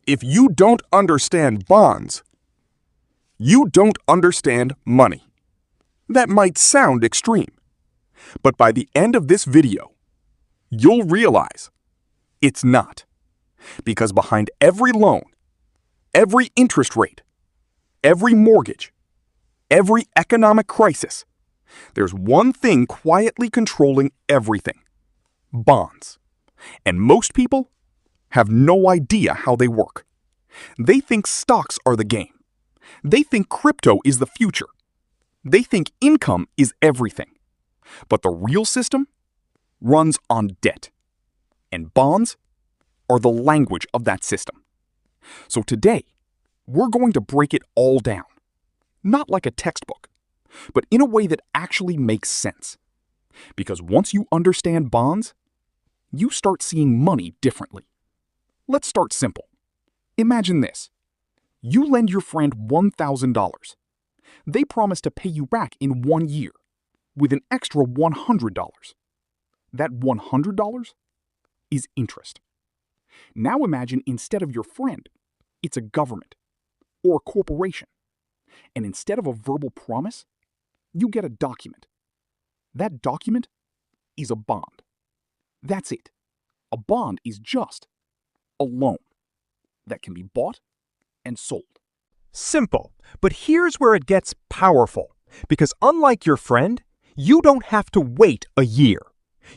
If you don't understand bonds, you don't understand money. That might sound extreme, but by the end of this video, you'll realize it's not. Because behind every loan, every interest rate, every mortgage, every economic crisis, there's one thing quietly controlling everything: bonds. And most people have no idea how they work. They think stocks are the game. They think crypto is the future. They think income is everything. But the real system runs on debt. And bonds are the language of that system. So today, we're going to break it all down. Not like a textbook, but in a way that actually makes sense. Because once you understand bonds, you start seeing money differently. Let's start simple. Imagine this. You lend your friend $1,000. They promise to pay you back in 1 year with an extra $100. That $100 is interest. Now imagine instead of your friend, it's a government or a corporation. And instead of a verbal promise, you get a document. That document is a bond. That's it. A bond is just a loan that can be bought and sold. Simple, but here's where it gets powerful. Because unlike your friend, you don't have to wait a year.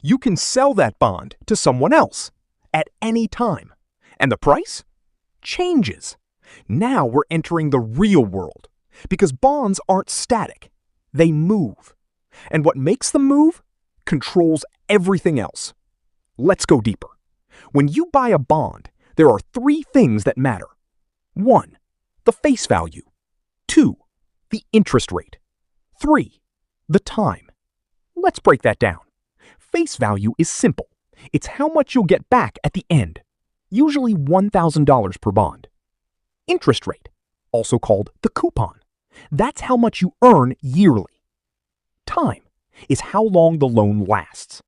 You can sell that bond to someone else at any time. And the price changes. Now we're entering the real world. Because bonds aren't static. They move. And what makes them move controls everything else. Let's go deeper. When you buy a bond, there are 3 things that matter. 1, the face value. 2, the interest rate. 3, the time. Let's break that down. Face value is simple. It's how much you'll get back at the end, usually $1,000 per bond. Interest rate, also called the coupon. That's how much you earn yearly. Time is how long the loan lasts.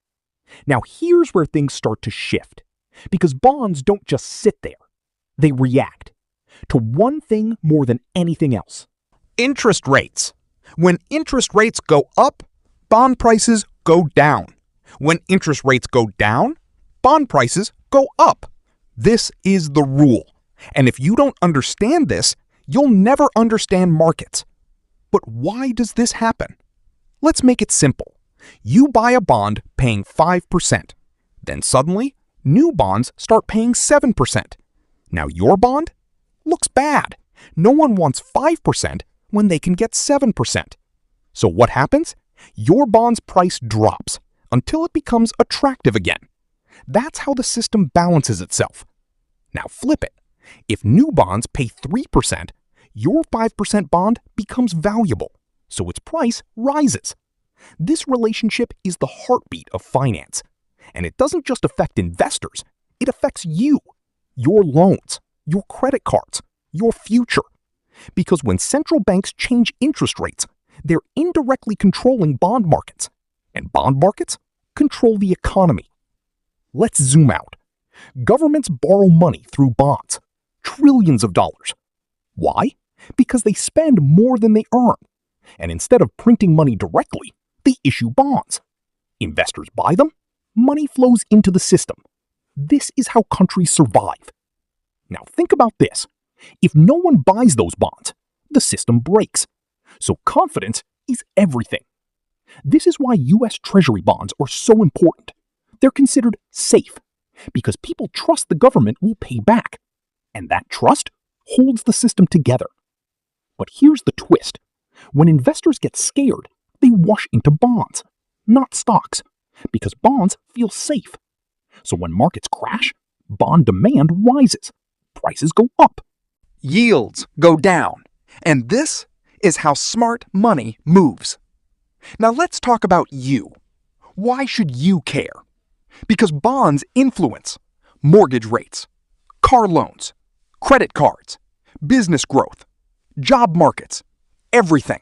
Now here's where things start to shift, because bonds don't just sit there. They react to one thing more than anything else: interest rates. When interest rates go up, bond prices go down. When interest rates go down, bond prices go up. This is the rule. And if you don't understand this, you'll never understand markets. But why does this happen? Let's make it simple. You buy a bond paying 5%. Then suddenly, new bonds start paying 7%. Now your bond looks bad. No one wants 5% when they can get 7%. So what happens? Your bond's price drops until it becomes attractive again. That's how the system balances itself. Now flip it. If new bonds pay 3%, your 5% bond becomes valuable, so its price rises. This relationship is the heartbeat of finance. And it doesn't just affect investors, it affects you, your loans, your credit cards, your future. Because when central banks change interest rates, they're indirectly controlling bond markets. And bond markets control the economy. Let's zoom out. Governments borrow money through bonds, trillions of dollars. Why? Because they spend more than they earn. And instead of printing money directly, they issue bonds. Investors buy them, money flows into the system. This is how countries survive. Now think about this. If no one buys those bonds, the system breaks. So confidence is everything. This is why U.S. Treasury bonds are so important. They're considered safe because people trust the government will pay back. And that trust holds the system together. But here's the twist. When investors get scared, they rush into bonds, not stocks, because bonds feel safe. So when markets crash, bond demand rises. Prices go up. Yields go down. And this is how smart money moves. Now let's talk about you. Why should you care? Because bonds influence mortgage rates, car loans, credit cards, business growth, job markets, everything.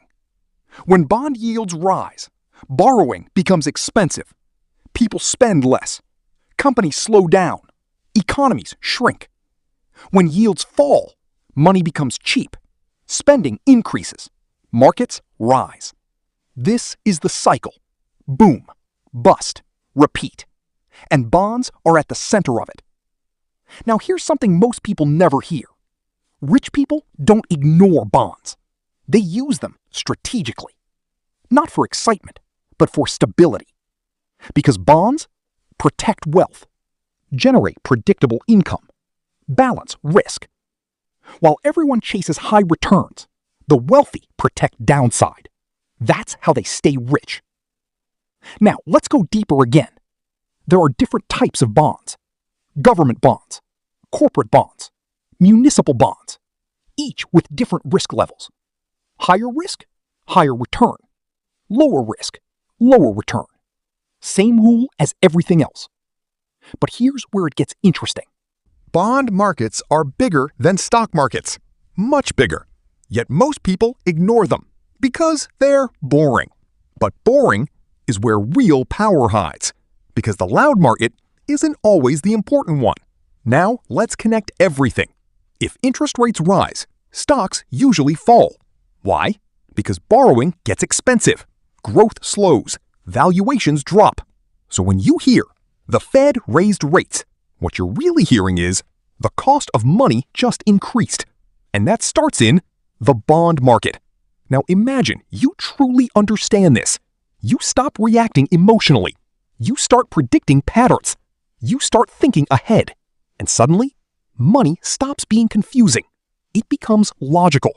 When bond yields rise, borrowing becomes expensive. People spend less. Companies slow down. Economies shrink. When yields fall, money becomes cheap. Spending increases. Markets rise. This is the cycle. Boom, bust, repeat. And bonds are at the center of it. Now here's something most people never hear. Rich people don't ignore bonds. They use them strategically. Not for excitement, but for stability. Because bonds protect wealth, generate predictable income, balance risk. While everyone chases high returns, the wealthy protect downside. That's how they stay rich. Now, let's go deeper again. There are different types of bonds. Government bonds, corporate bonds, municipal bonds, each with different risk levels. Higher risk, higher return. Lower risk, lower return. Same rule as everything else. But here's where it gets interesting. Bond markets are bigger than stock markets, much bigger. Yet most people ignore them because they're boring. But boring is where real power hides, because the loud market isn't always the important one. Now let's connect everything. If interest rates rise, stocks usually fall. Why? Because borrowing gets expensive, growth slows, valuations drop. So when you hear the Fed raised rates, what you're really hearing is the cost of money just increased. And that starts in the bond market. Now imagine you truly understand this. You stop reacting emotionally. You start predicting patterns. You start thinking ahead. And suddenly, money stops being confusing. It becomes logical.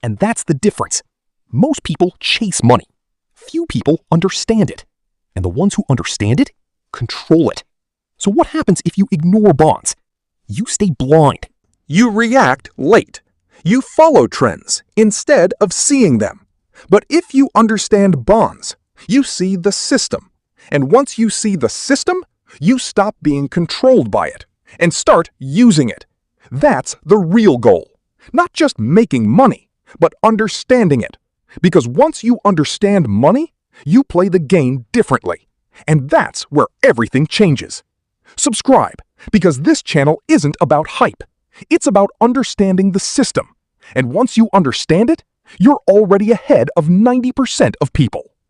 And that's the difference. Most people chase money. Few people understand it. And the ones who understand it control it. So what happens if you ignore bonds? You stay blind. You react late. You follow trends instead of seeing them. But if you understand bonds, you see the system. And once you see the system, you stop being controlled by it and start using it. That's the real goal. Not just making money, but understanding it. Because once you understand money, you play the game differently. And that's where everything changes. Subscribe, because this channel isn't about hype. It's about understanding the system. And once you understand it, you're already ahead of 90% of people.